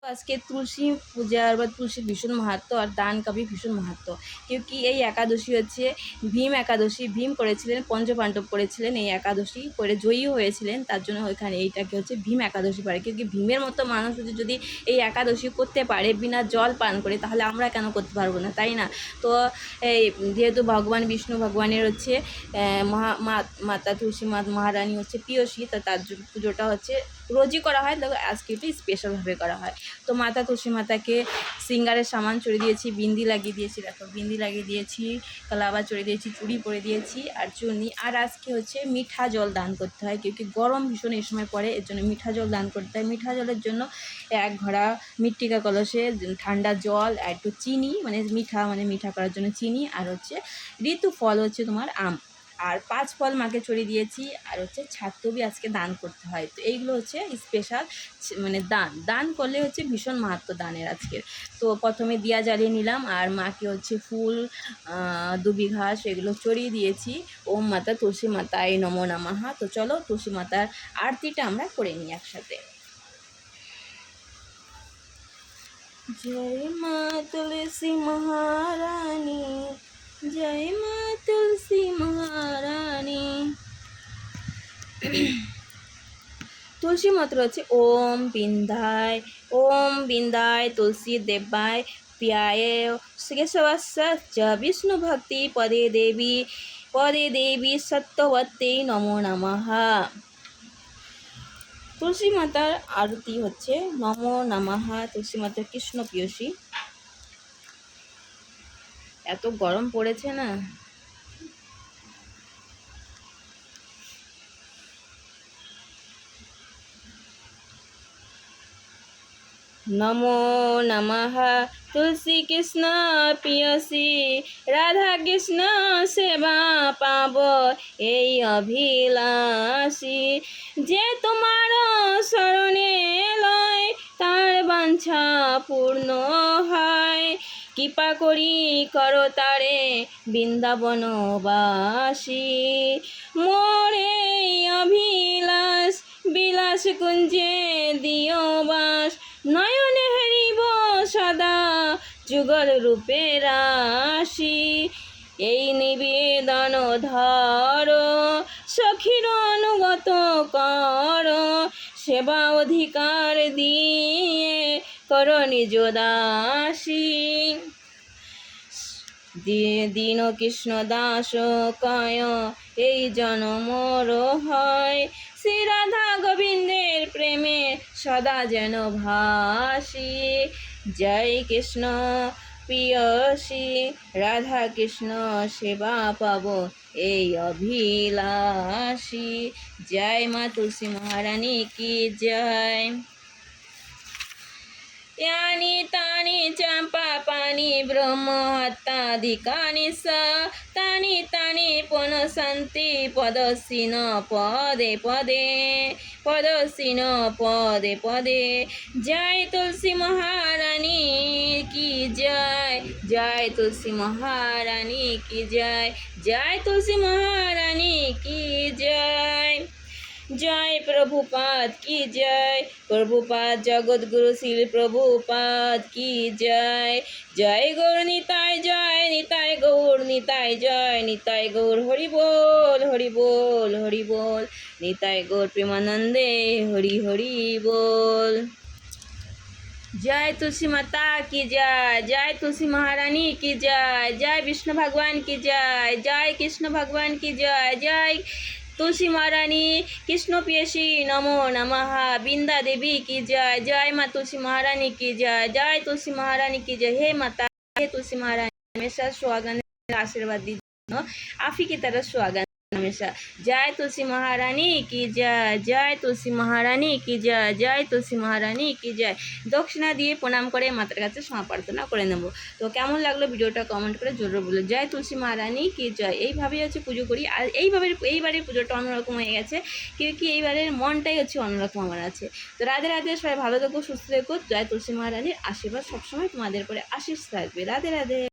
आज के तुलसी पूजार বা তুলসীর ভীষণ মাহাত্ম্য আর দান का भी ভীষণ মাহাত্ম্য क्योंकि এই একাদশী হচ্ছে ভীম একাদশী। ভীম করেছিলেন, পঞ্চপাণ্ডব করেছিলেন এই একাদশী করে জয়ী হয়েছিলেন, তার জন্য ওইখানে এইটাকে হচ্ছে ভীম একাদশী পারে। क्योंकि ভীমের মতো মানুষ যদি এই একাদশী করতে পারে বিনা জল পান করে, তাহলে আমরা কেন করতে পারবো না, তাই না? তো এই যেহেতু ভগবান বিষ্ণু ভগবানের হচ্ছে মাতা তুলসী মহারানী হচ্ছে প্রিয়সী, তো তার পুজোটা হচ্ছে রোজই করা হয়, তবে আজকে একটু স্পেশালভাবে করা হয়। তো মাতা তুলসী মাতাকে সিঙ্গারের সামান চড়িয়ে দিয়েছি, বিন্দি লাগিয়ে দিয়েছি, দেখো বিন্দি লাগিয়ে দিয়েছি, কালাবা চড়িয়ে দিয়েছি, চুড়ি পরে দিয়েছি আর চুনি। আর আজকে হচ্ছে মিঠা জল দান করতে হয়, क्योंकि গরম ভীষণ এই সময় পড়ে, এর জন্য মিঠা জল দান করতে হয়। মিঠা জলের জন্য এক ঘড়া মৃত্তিকা কলসে ঠান্ডা জল আর একটু চিনি, মানে মিঠা করার জন্য চিনি, আর হচ্ছে ঋতু ফল হচ্ছে তোমার আম, আর 5 ফল মাকে চড়িয়ে দিয়েছি, আর হচ্ছে ছাত্রবি আজকে দান করতে হয়। তো এইগুলো হচ্ছে স্পেশাল, মানে দান করলে হচ্ছে ভীষণ মাহাত্ম্য দানের আজকের। তো প্রথমে দিয়া জ্বালিয়ে নিলাম, আর মাকে হচ্ছে ফুল দুবি ঘাস এগুলো চড়িয়ে দিয়েছি। ওম মাতা তুলসী মাতায় নমো নমঃ। তো চলো তুলসী মাতার আরতিটা আমরা করে নিই একসাথে। जय माँ तुलसी महारानी, जय माँ तुलसी महारानी। तुलसी मंत्र হচ্ছে ओम बिंदाय तुलसी देवाय प्रियाय केशवस्य च विष्णु भक्ति पदे देवी सत्यवत्यै नमो नमः। তুলসী মাতার আরতি হচ্ছে নমো নমঃ। তুলসী মাতার কৃষ্ণ প্রিয়সী। এত গরম পড়েছে না, নমো নমঃ। তুলসী কৃষ্ণ প্রিয়সী রাধা কৃষ্ণ সেবা পাব এই অভিলাষী, যে তোমার শরণে লয় তার বাঞ্ছা পূর্ণ হয়, কৃপা করি করো তারে বৃন্দাবনবাসী, মোরে অভিলাষ বিলাস কুঞ্জে দিও বাস, নয়নে হেরিব সদা যুগল রূপে রাশি, এই নিবেদন ধর সখীর অনুগত কর, সেবা অধিকার দিয়ে কর নিজ দাসী, দীন কৃষ্ণ দাস কয় এই জনমর হয়, শ্রী রাধা গোবিন্দের প্রেমে সদা যেন ভাসি, জয় কৃষ্ণ প্রিয়সী রাধা কৃষ্ণ সেবা পাব এই অভিলাষী। জয় মা তুলসী মহারানী কি জয়। यानि तानि चंपा पानी ब्रह्म हत्याधिकानि स तानि तानि पुनसन्ति पदस्विन पदे पदे पदस्विन पदे पदे। जय तुलसी महारानी की जय, जय तुलसी महारानी की जय, जय तुलसी महारानी की जय। जय प्रभुपाद की जय, प्रभुपाद जगत गुरु श्री प्रभुपाद की जय। जय गौर निताय जय, निताय गौर निताय जय, निताय गौर हरि बोल हरि बोल हरि बोल, निताय गौर प्रेमानंदे हरि हरि बोल। जय तुलसी माता की जय, जय तुलसी महारानी की जय, जय विष्णु भगवान की जय, जय कृष्ण भगवान की जय, जय तुलसी महारानी कृष्ण प्रियसी नमो नमः। बिंदा देवी की जय, जय माँ तुलसी महारानी की जय, जय तुलसी महारानी की जय। हे माता, हे तुलसी महारानी हमेशा सुहागन आशीर्वाद दीजिए, आप ही की तरह सुहागन हमेशा। जय तुलसी महारानी की जय, जय तुलसी महारानी की जय, जय तुलसी महारानी की जय। दक्षिणा দিয়ে প্রণাম করে মাতার কাছে ক্ষমা প্রার্থনা করে নেব। তো কেমন লাগলো ভিডিওটা কমেন্ট করে জরুর বলো। জয় তুলসী মহারানী কি জয়। এইভাবেই হচ্ছে পুজো করি, আর এইবারের পুজোটা অন্যরকম হয়ে গেছে, কি এইবারের মনটাই হচ্ছে অন্যরকম আমার আছে। তো রাধে রাধে, সবাই ভালো থেকো সুস্থ থেকো। জয় তুলসী মহারানীর আশীর্বাদ সবসময় তোমাদের পরে আশীষ থাকবে। রাধে রাধে।